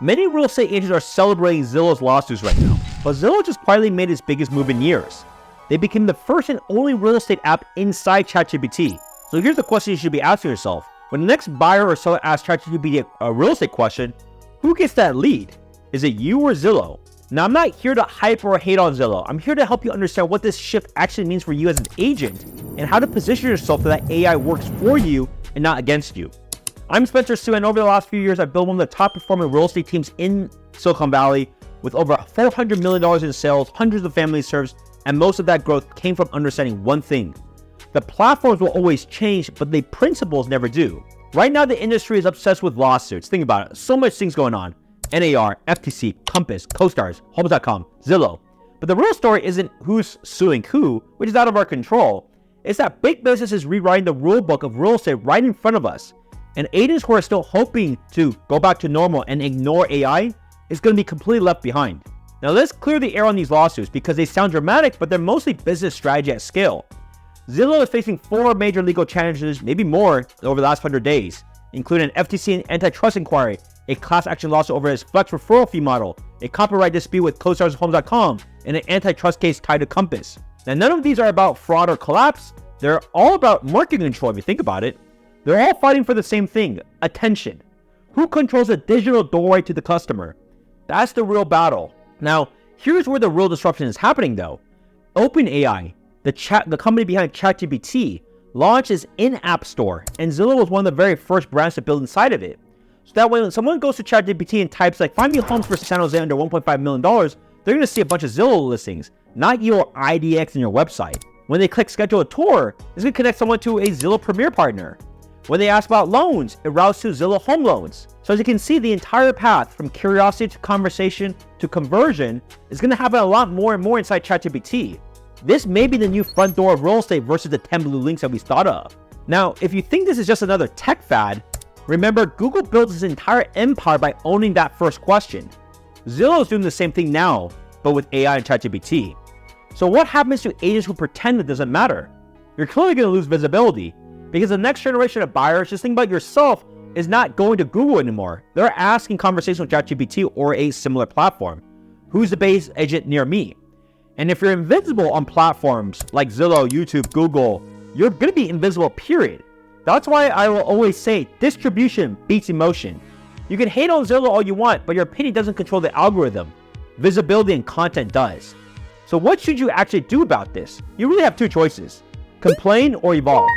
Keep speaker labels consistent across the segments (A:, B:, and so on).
A: Many real estate agents are celebrating Zillow's lawsuits right now, but Zillow just quietly made its biggest move in years. They became the first and only real estate app inside ChatGPT. So here's the question you should be asking yourself. When the next buyer or seller asks ChatGPT a real estate question, who gets that lead? Is it you or Zillow? Now, I'm not here to hype or hate on Zillow. I'm here to help you understand what this shift actually means for you as an agent and how to position yourself so that AI works for you and not against you. I'm Spencer Su, and over the last few years, I've built one of the top performing real estate teams in Silicon Valley with over $400 million in sales, hundreds of families served, and most of that growth came from understanding one thing. The platforms will always change, but the principles never do. Right now, the industry is obsessed with lawsuits. Think about it. So much things going on. NAR, FTC, Compass, CoStars, Homes.com, Zillow. But the real story isn't who's suing who, which is out of our control. It's that big business is rewriting the rule book of real estate right in front of us. And agents who are still hoping to go back to normal and ignore AI is going to be completely left behind. Now let's clear the air on these lawsuits because they sound dramatic, but they're mostly business strategy at scale. Zillow is facing 4 major legal challenges, maybe more, over the last 100 days, including an FTC and antitrust inquiry, a class action lawsuit over its flex referral fee model, a copyright dispute with CoStars and Homes.com, and an antitrust case tied to Compass. Now none of these are about fraud or collapse. They're all about marketing control if you think about it. They're all fighting for the same thing, attention. Who controls the digital doorway to the customer? That's the real battle. Now, here's where the real disruption is happening though. OpenAI, the company behind ChatGPT, launched its in-app store, and Zillow was one of the very first brands to build inside of it. So that way when someone goes to ChatGPT and types like, find me homes for San Jose under $1.5 million, they're gonna see a bunch of Zillow listings, not your IDX in your website. When they click schedule a tour, it's gonna connect someone to a Zillow Premier partner. When they ask about loans, it routes to Zillow Home Loans. So as you can see, the entire path from curiosity to conversation to conversion is going to happen a lot more and more inside ChatGPT. This may be the new front door of real estate versus the 10 blue links that we thought of. Now, if you think this is just another tech fad, remember Google built its entire empire by owning that first question. Zillow is doing the same thing now, but with AI and ChatGPT. So what happens to agents who pretend it doesn't matter? You're clearly going to lose visibility. Because the next generation of buyers, just think about yourself, is not going to Google anymore. They're asking conversational ChatGPT or a similar platform. Who's the base agent near me? And if you're invisible on platforms like Zillow, YouTube, Google, you're going to be invisible, period. That's why I will always say distribution beats emotion. You can hate on Zillow all you want, but your opinion doesn't control the algorithm. Visibility and content does. So what should you actually do about this? You really have 2 choices. Complain or evolve.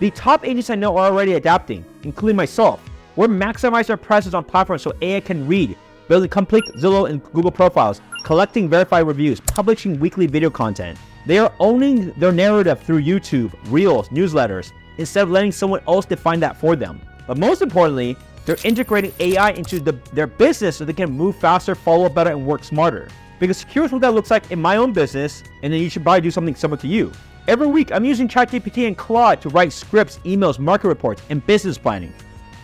A: The top agents I know are already adapting, including myself. We're maximizing our presence on platforms so AI can read, building complete Zillow and Google profiles, collecting verified reviews, publishing weekly video content. They are owning their narrative through YouTube, Reels, newsletters, instead of letting someone else define that for them. But most importantly, they're integrating AI into their business so they can move faster, follow better, and work smarter. Because here's what that looks like in my own business, and then you should probably do something similar to you. Every week, I'm using ChatGPT and Claude to write scripts, emails, market reports, and business planning.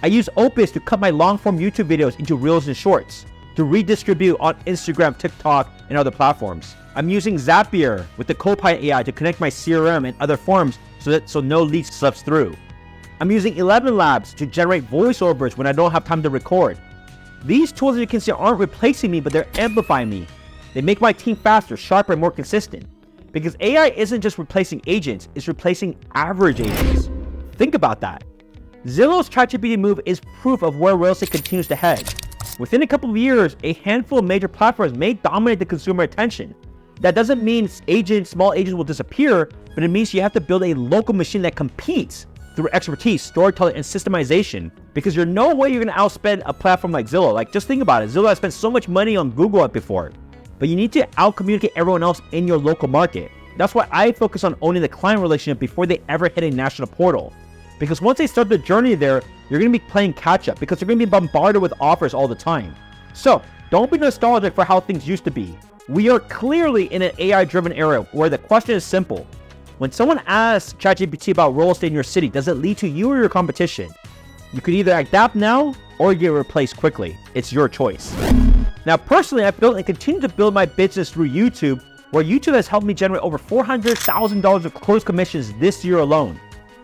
A: I use Opus to cut my long-form YouTube videos into Reels and Shorts, to redistribute on Instagram, TikTok, and other platforms. I'm using Zapier with the Copilot AI to connect my CRM and other forms so no leaks slips through. I'm using ElevenLabs to generate voiceovers when I don't have time to record. These tools, as you can see, aren't replacing me, but they're amplifying me. They make my team faster, sharper, and more consistent. Because AI isn't just replacing agents, it's replacing average agents. Think about that. Zillow's ChatGPT move is proof of where real estate continues to head. Within a couple of years, a handful of major platforms may dominate the consumer attention. That doesn't mean small agents will disappear, but it means you have to build a local machine that competes through expertise, storytelling, and systemization. Because there's no way you're going to outspend a platform like Zillow. Like, just think about it. Zillow has spent so much money on Google before. But you need to out-communicate everyone else in your local market. That's why I focus on owning the client relationship before they ever hit a national portal. Because once they start the journey there, you're going to be playing catch-up because you're going to be bombarded with offers all the time. So, don't be nostalgic for how things used to be. We are clearly in an AI-driven era where the question is simple. When someone asks ChatGPT about real estate in your city, does it lead to you or your competition? You could either adapt now or get replaced quickly. It's your choice. Now, personally, I've built and continue to build my business through YouTube, where YouTube has helped me generate over $400,000 of closed commissions this year alone.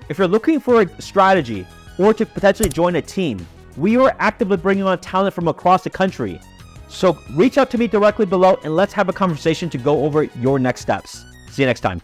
A: If you're looking for a strategy or to potentially join a team, We are actively bringing on talent from across the country. So reach out to me directly below and let's have a conversation to go over your next steps. See you next time.